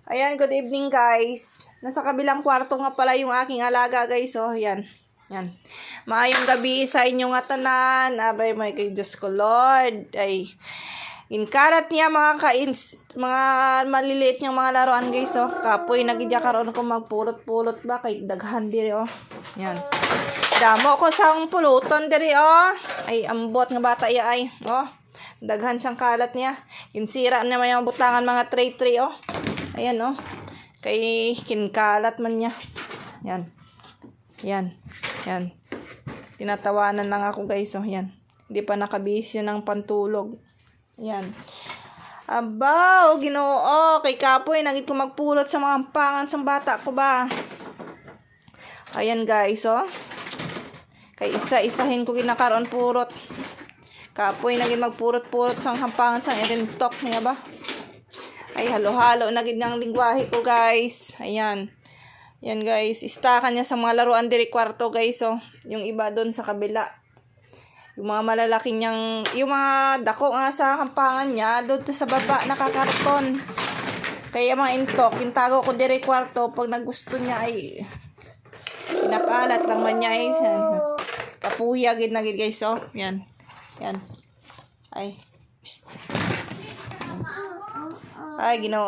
Ayan, good evening guys. Nasa kabilang kwarto nga pala yung aking alaga guys. Oh, yan. Yan. Maayong gabi sa inyong atanan. Abay, may kay Diyos ko Lord. Ay, inkarat niya mga mga maliliit niyang mga laruan guys. Oh, kapoy, nagidya karoon ko magpulot-pulot ba kay daghan diri oh. Yan. Damo ko sang puluton diri oh. Ay, ambot nga bata iya ay. Oh, daghan siyang kalat niya. Kinsira na may butangan mga tray-tray oh. Ayan oh. Kay kinkalat man niya. Yan. Yan. Yan. Tinatawanan lang ako guys oh. Yan. Hindi pa nakabisi ng pantulog. Yan. Abaw, Ginoo. Kay kapoy, nagit ko magpulot sa mga ampangan sa bata ko ba. Ayan guys oh. Kay isa-isahin ko kinakaroon purot. Kapoy, naging magpurot-purot sa hampangan sa irintok niya ba. Ay, halo-halo na gid ng lingwahe ko, guys. Ayan. Yan, guys. Istakan niya sa mga laruan diri kwarto, guys, oh. Yung iba doon sa kabila. Yung mga malalaki niyang, yung mga dako nga sa kampangan niya, doon sa baba, nakakarton. Kaya mga intok, yung tago ko diri kwarto, pag nagusto niya, ay, pinakalat lang man niya, ay, kapuya, gid na gid, guys, oh. Yan. Yan. Ay. Ay, Ginoo.